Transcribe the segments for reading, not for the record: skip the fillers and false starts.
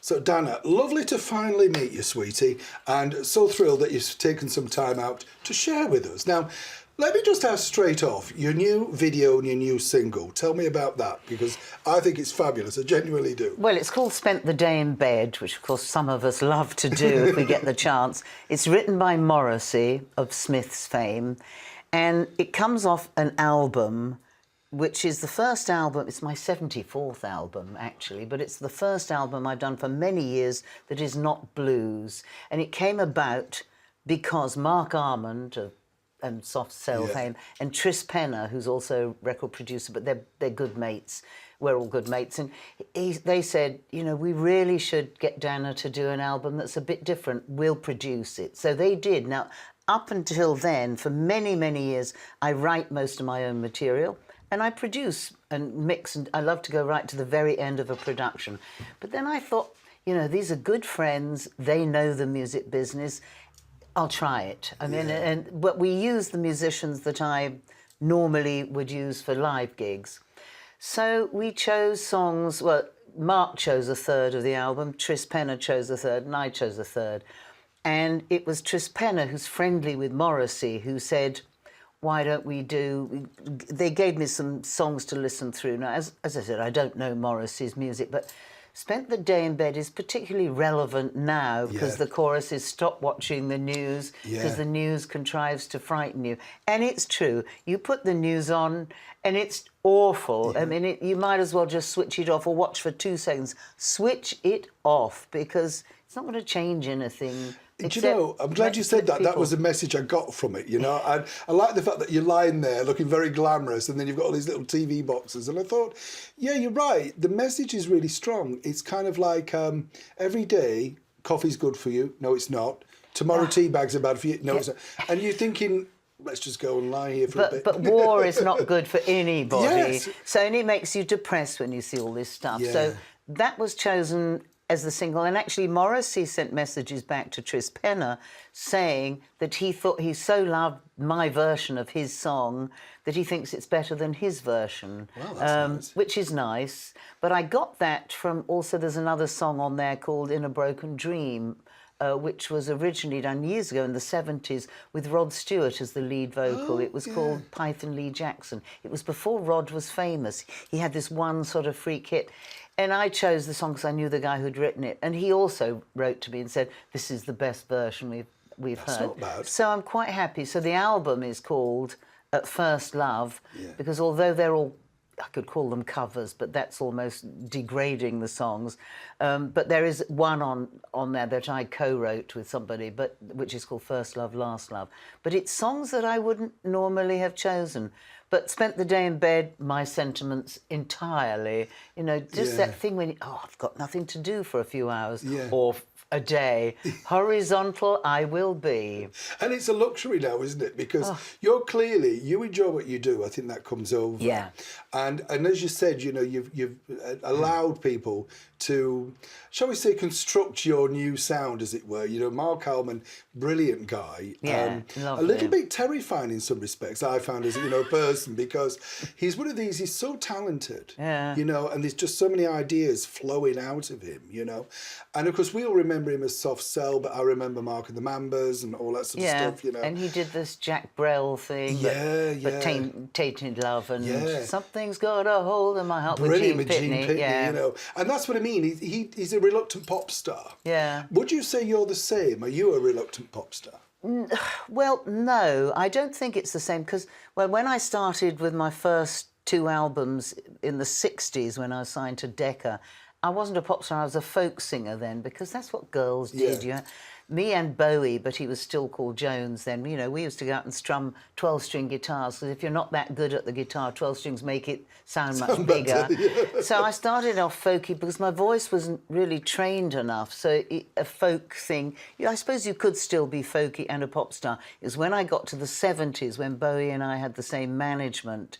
So, Dana, lovely to finally meet you, sweetie, and so thrilled that you've taken some time out to share with us. Now, let me just ask straight off, your new video and your new single, tell me about that, because I think it's fabulous, I genuinely do. Well, it's called Spent the Day in Bed, which of course some of us love to do if we get the chance. It's written by Morrissey, of Smiths fame, and it comes off an album which is the first album, it's my 74th album actually, but it's the first album I've done for many years that is not blues. And it came about because Mark Armand and Soft Cell fame, and Tris Penner, who's also a record producer, but they're good mates. We're all good mates. And they said, you know, we really should get Dana to do an album that's a bit different. We'll produce it. So they did. Now, up until then, for many, many years, I write most of my own material. And I produce and mix, and I love to go right to the very end of a production. But then I thought, you know, these are good friends. They know the music business. I'll try it. I mean, but we use the musicians that I normally would use for live gigs. So we chose songs. Well, Mark chose a third of the album. Tris Penner chose a third, and I chose a third. And it was Tris Penner, who's friendly with Morrissey, who said, why don't we do... They gave me some songs to listen through. Now, as I said, I don't know Morrissey's music, but Spent the Day in Bed is particularly relevant now because the chorus is stop watching the news because the news contrives to frighten you. And it's true. You put the news on and it's awful. I mean, you might as well just switch it off or watch for 2 seconds. Switch it off because it's not going to change anything. Do you know, I'm glad you said that. That was a message I got from it, you know. I like the fact that you're lying there looking very glamorous and then you've got all these little TV boxes. And I thought, yeah, you're right. The message is really strong. It's kind of like every day, coffee's good for you. No, it's not. Tomorrow, tea bags are bad for you. No, it's not. And you're thinking, let's just go and lie here for a bit. But war is not good for anybody. So and it makes you depressed when you see all this stuff. So that was chosen as the single, and actually Morrissey sent messages back to Tris Penner saying that he thought he so loved my version of his song that he thinks it's better than his version. Wow, that's nice. Which is nice. But I got that from also, there's another song on there called In a Broken Dream, which was originally done years ago in the 70s with Rod Stewart as the lead vocal. It was called Python Lee Jackson. It was before Rod was famous. He had this one sort of freak hit. And I chose the song because I knew the guy who'd written it. And he also wrote to me and said, this is the best version we've heard. That's not bad. So I'm quite happy. So the album is called At First Love, because although they're all, I could call them covers, but that's almost degrading the songs. But there is one on there that I co-wrote with somebody, which is called First Love, Last Love. But it's songs that I wouldn't normally have chosen. But Spent the Day in Bed, my sentiments entirely. You know, just that thing when, I've got nothing to do for a few hours or a day. Horizontal I will be. And it's a luxury now, isn't it? Because you enjoy what you do. I think that comes over. Yeah. And as you said, you know, you've allowed people to, shall we say, construct your new sound, as it were. You know, Mark Almond, brilliant guy. Yeah, a little bit terrifying in some respects, I found, as a person, because he's one of these, he's so talented, you know, and there's just so many ideas flowing out of him, you know. And of course, we all remember him as Soft Cell, but I remember Mark and the Mambas and all that sort of stuff, you know. And he did this Jack Brel thing, but Tainted Love and Something's Got a Hold of My Heart. Brilliant with Gene Pitney, you know. And that's what I mean. He's a reluctant pop star. Yeah. Would you say you're the same? Are you a reluctant pop star? Well, no, I don't think it's the same because, well, when I started with my first 2 albums in the 60s when I was signed to Decca, I wasn't a pop star, I was a folk singer then because that's what girls did. You know? Me and Bowie, but he was still called Jones then, you know, we used to go out and strum 12-string guitars because if you're not that good at the guitar, 12 strings make it sound much bigger. So I started off folky because my voice wasn't really trained enough. So a folk thing, I suppose you could still be folky and a pop star. It was when I got to the 70s when Bowie and I had the same management.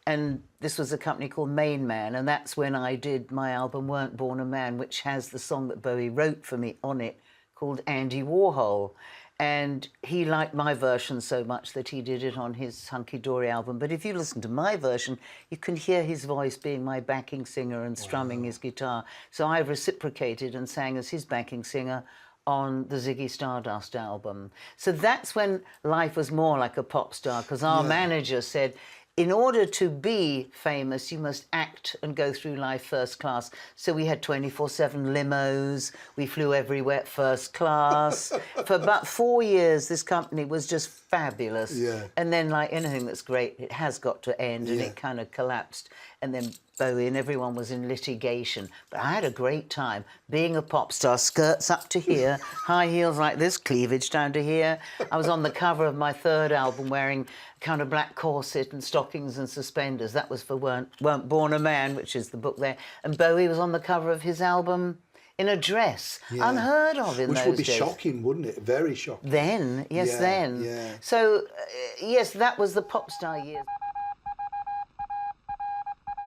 And this was a company called Main Man, and that's when I did my album Weren't Born a Man, which has the song that Bowie wrote for me on it, called Andy Warhol. And he liked my version so much that he did it on his Hunky Dory album. But if you listen to my version, you can hear his voice being my backing singer and strumming his guitar. So I reciprocated and sang as his backing singer on the Ziggy Stardust album. So that's when life was more like a pop star, because our manager said, in order to be famous, you must act and go through life first class. So we had 24/7 limos, we flew everywhere first class. For about 4 years, this company was just fabulous. Yeah. And then, like anything that's great, it has got to end, and it kind of collapsed. And then Bowie and everyone was in litigation. But I had a great time being a pop star, skirts up to here, high heels like this, cleavage down to here. I was on the cover of my third album wearing kind of black corset and stockings and suspenders. That was for Weren't Born a Man, which is the book there. And Bowie was on the cover of his album in a dress. Unheard of in those days. Which would be shocking, wouldn't it? Very shocking. Then, yes, then. Yeah. So, yes, that was the pop star years.